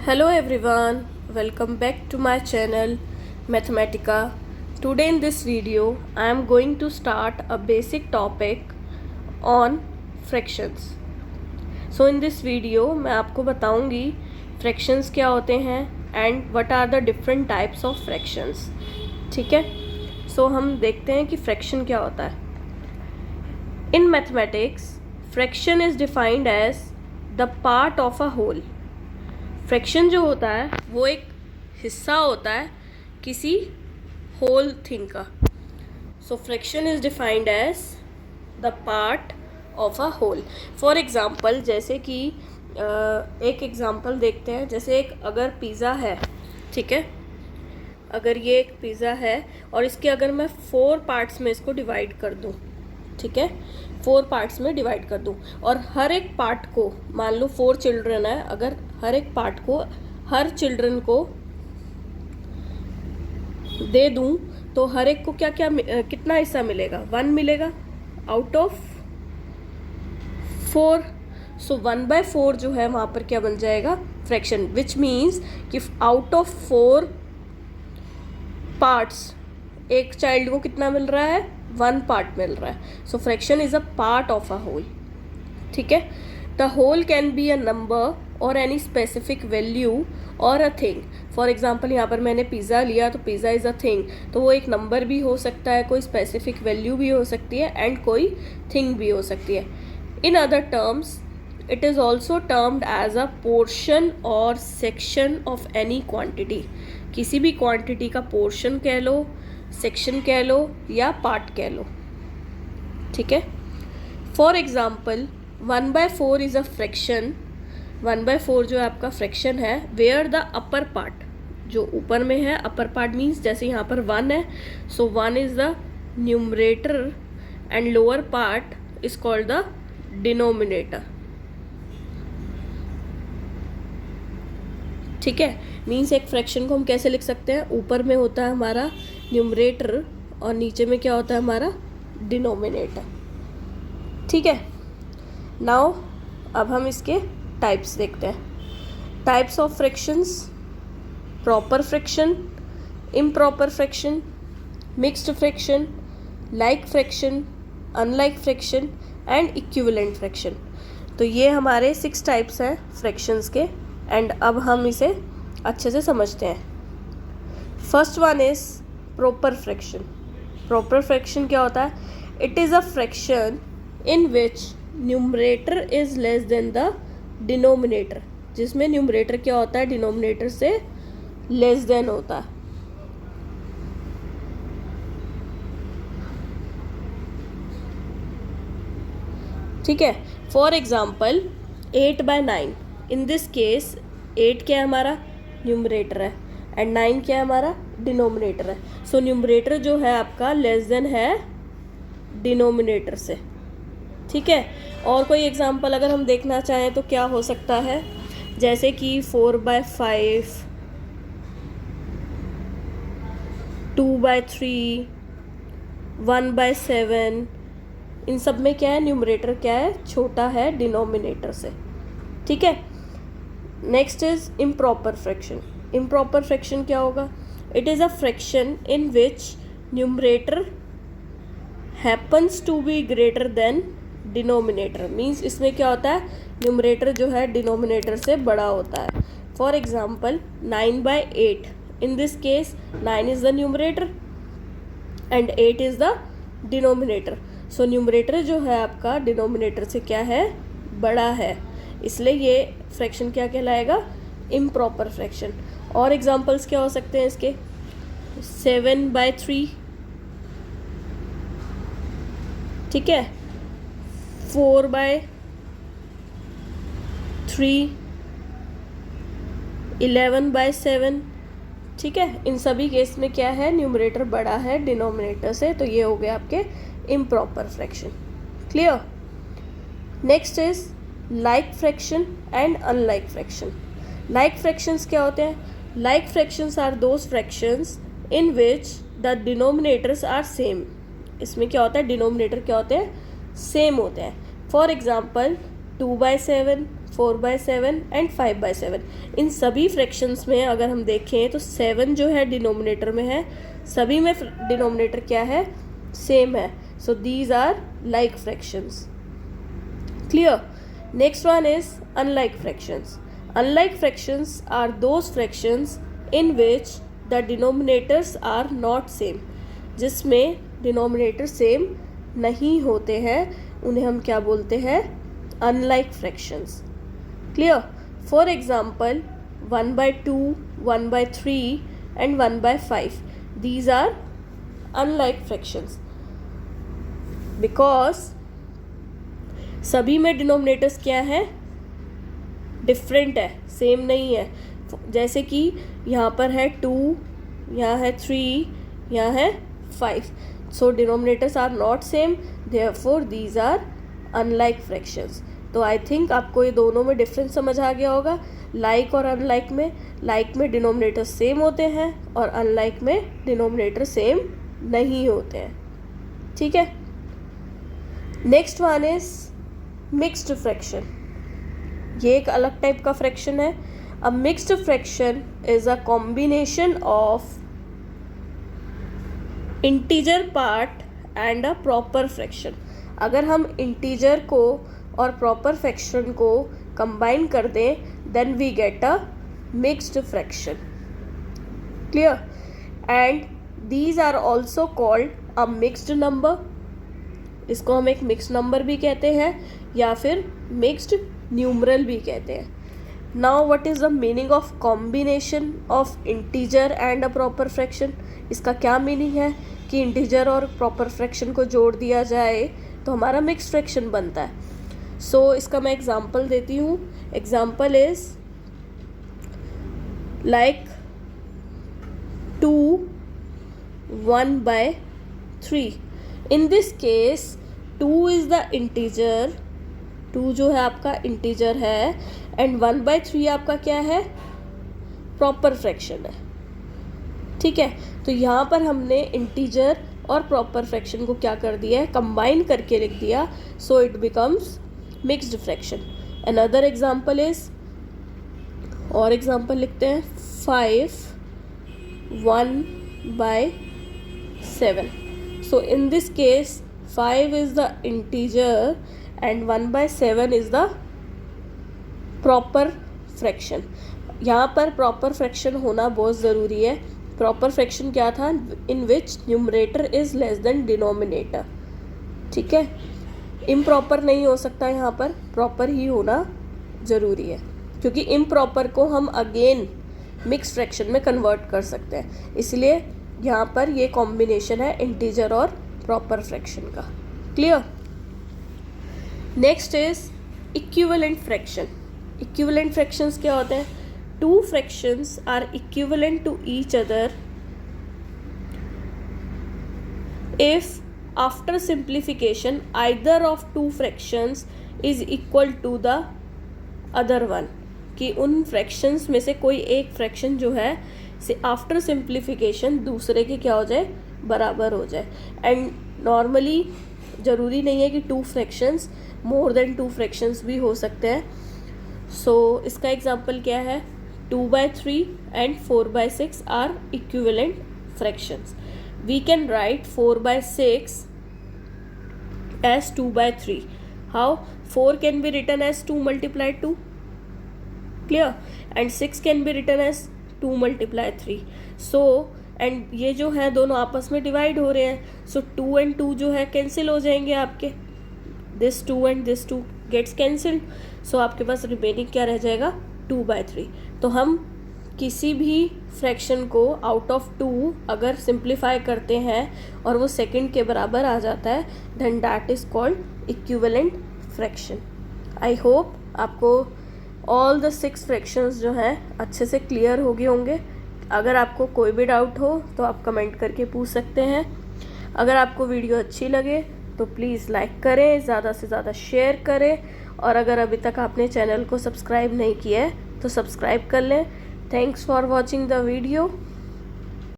Hello everyone, welcome back to my channel Mathematica. Today in this video I am going to start a basic topic on fractions. So in this video मैं आपको बताऊंगी fractions क्या होते हैं and what are the different types of fractions. ठीक है, so हम देखते हैं कि fraction क्या होता है. In mathematics, fraction is defined as the part of a whole. Fraction जो होता है वो एक हिस्सा होता है किसी होल थिंग का. So fraction is defined as the part of a whole. For example, जैसे कि एक एग्ज़ाम्पल देखते हैं. जैसे एक अगर पिज़्ज़ा है, ठीक है, अगर ये एक पिज़्ज़ा है और इसके अगर मैं 4 पार्ट्स में इसको डिवाइड कर दूँ, ठीक है, 4 पार्ट्स में डिवाइड कर दूँ और हर एक पार्ट को, मान लो 4 चिल्ड्रन है, अगर हर एक पार्ट को हर चिल्ड्रन को दे दूँ तो हर एक को क्या क्या कितना हिस्सा मिलेगा? 1 मिलेगा आउट ऑफ 4. सो 1/4 जो है वहाँ पर क्या बन जाएगा? फ्रैक्शन. विच मीन्स कि आउट ऑफ 4 पार्ट्स एक चाइल्ड को कितना मिल रहा है? 1 पार्ट मिल रहा है. So fraction is a part of a whole. ठीक है. The whole can be a number or any specific value or a thing. For example, यहाँ पर मैंने पिज़्ज़ा लिया तो पिज़्ज़ा इज़ अ थिंग, तो वो एक नंबर भी हो सकता है, कोई स्पेसिफिक वैल्यू भी हो सकती है एंड कोई थिंग भी हो सकती है. In other terms it is also termed as a portion और सेक्शन ऑफ एनी क्वान्टिटी. किसी भी क्वान्टिटी का पोर्शन कह लो, सेक्शन कह लो या पार्ट कह लो. ठीक है. For example, 1/4 is a fraction. 1/4 जो है आपका फ्रैक्शन है वेयर द अपर पार्ट, जो ऊपर में है, अपर पार्ट मीन्स जैसे यहाँ पर 1 है, सो 1 is the numerator and lower part is called the denominator. ठीक है. मीन्स एक फ्रैक्शन को हम कैसे लिख सकते हैं? ऊपर में होता है हमारा न्यूमरेटर और नीचे में क्या होता है? हमारा डिनोमिनेटर. ठीक है. नाउ अब हम इसके टाइप्स देखते हैं. Types of fractions: proper fraction, improper fraction, mixed fraction, like fraction, unlike fraction and equivalent fraction. तो ये हमारे 6 टाइप्स हैं फ्रैक्शंस के एंड अब हम इसे अच्छे से समझते हैं. First one is proper fraction. Proper fraction क्या होता है? It is a fraction in which numerator is less than the denominator. जिसमें न्यूमरेटर क्या होता है? डिनोमिनेटर से लेस देन होता है. ठीक है. For example 8/9. In this case 8 क्या है? हमारा न्यूमरेटर है एंड 9 क्या है? हमारा डिनोमिनेटर है. सो न्यूमरेटर जो है आपका लेस देन है डिनोमिनेटर से. ठीक है. और कोई एग्जांपल अगर हम देखना चाहें तो क्या हो सकता है? जैसे कि 4/5, 2/3, 1/7. इन सब में क्या है? न्यूमरेटर क्या है? छोटा है डिनोमिनेटर से. ठीक है. Next is improper fraction. Improper fraction क्या होगा? It is a fraction in which numerator happens to be greater than denominator. Means इसमें क्या होता है? न्यूमरेटर जो है डिनोमिनेटर से बड़ा होता है. For example 9/8. In this case 9 is the numerator and 8 is the denominator. So numerator जो है आपका डिनोमिनेटर से क्या है? बड़ा है. इसलिए ये फ्रैक्शन क्या कहलाएगा? Improper fraction. और एग्जाम्पल्स क्या हो सकते हैं इसके? 7/3. ठीक है. 4/3, 11/7. ठीक है. इन सभी केस में क्या है? न्यूमरेटर बड़ा है डिनोमिनेटर से, तो ये हो गए आपके improper fraction. Clear. Next is like fraction and unlike fraction. Like fractions क्या होते हैं? Like fractions are those fractions in which the denominators are same. इसमें क्या होता है? डिनोमिनेटर क्या होते हैं? सेम होते हैं. For example 2/7, 4/7 and 5/7। इन सभी फ्रैक्शंस में अगर हम देखें तो 7 जो है डिनोमिनेटर में है, सभी में डिनोमिनेटर क्या है, सेम है। So these are like fractions. Clear? Next one is unlike fractions. Unlike fractions are those fractions in which the denominators are not same. जिसमें डिनोमिनेटर सेम नहीं होते हैं उन्हें हम क्या बोलते हैं, unlike fractions. Clear? For example 1/2, 1/3 and 1/5, these are unlike fractions because सभी में डिनोमिनेटर्स क्या है, डिफरेंट है, सेम नहीं है। जैसे कि यहाँ पर है 2, यहाँ है 3, यहाँ है 5। So denominators are not same, therefore these are unlike fractions. तो आई थिंक आपको ये दोनों में डिफरेंस समझ आ गया होगा, लाइक और अनलाइक में। लाइक में डिनोमिनेटर सेम होते हैं और अनलाइक में डिनोमिनेटर सेम नहीं होते हैं। ठीक है? Next one is mixed fraction. ये एक अलग टाइप का फ्रैक्शन है। अ mixed fraction is a combination of integer part and a proper fraction. अगर हम इंटीजर को और प्रॉपर फ्रैक्शन को कंबाइन कर दें then we get a mixed fraction. Clear? And these are also called a mixed number. इसको हम एक मिक्स्ड नंबर भी कहते हैं या फिर मिक्स्ड न्यूमरल भी कहते हैं। Now what is the meaning of combination of integer and a proper fraction? इसका क्या मीनिंग है कि इंटीजर और प्रॉपर फ्रैक्शन को जोड़ दिया जाए तो हमारा मिक्स्ड फ्रैक्शन बनता है। सो इसका मैं एग्जांपल देती हूँ। Example is like 2 1/3। In this case 2 is the integer, 2 जो है आपका इंटीजर है एंड 1/3 आपका क्या है, प्रॉपर फ्रैक्शन है। ठीक है? तो यहाँ पर हमने इंटीजर और प्रॉपर फ्रैक्शन को क्या कर दिया है, कंबाइन करके लिख दिया। So it becomes mixed fraction. Another example is, और एग्जाम्पल लिखते हैं 5 1/7। So in this case 5 is the integer and 1/7 is the proper fraction। यहाँ पर proper fraction होना बहुत ज़रूरी है। proper fraction क्या था, in which numerator is less than denominator। ठीक है? improper नहीं हो सकता, यहाँ पर proper ही होना ज़रूरी है क्योंकि improper को हम again mixed fraction में convert कर सकते हैं। इसलिए यहाँ पर ये combination है integer और प्रॉपर फ्रैक्शन का। Clear? Next is equivalent fraction. Equivalent fractions क्या होते हैं? 2 fractions are equivalent to each other if after simplification either of 2 fractions is equal to the other one. कि उन फ्रैक्शंस में से कोई एक फ्रैक्शन जो है आफ्टर सिंप्लीफिकेशन दूसरे के क्या हो जाए, बराबर हो जाए। एंड नॉर्मली ज़रूरी नहीं है कि 2 फ्रैक्शंस, मोर देन 2 फ्रैक्शंस भी हो सकते हैं। सो इसका एग्जांपल क्या है, 2/3 and 4/6 are equivalent fractions. We can write 4/6 as 2/3. How? 4 can be written as 2 multiplied 2. Clear? And 6 can be written as 2 multiplied 3. So and ये जो है दोनों आपस में डिवाइड हो रहे हैं। सो 2 and 2 जो है कैंसिल हो जाएंगे आपके, this 2 and this 2 gets cancelled. So आपके पास रिमेनिंग क्या रह जाएगा, 2/3। तो हम किसी भी फ्रैक्शन को आउट ऑफ 2 अगर सिंप्लीफाई करते हैं और वो सेकंड के बराबर आ जाता है then that is called equivalent fraction. I hope आपको ऑल द 6 फ्रैक्शंस जो हैं अच्छे से क्लियर हो गए होंगे। अगर आपको कोई भी डाउट हो तो आप कमेंट करके पूछ सकते हैं। अगर आपको वीडियो अच्छी लगे तो प्लीज़ लाइक करें, ज़्यादा से ज़्यादा शेयर करें और अगर अभी तक आपने चैनल को सब्सक्राइब नहीं किया है तो सब्सक्राइब कर लें। Thanks for watching the video.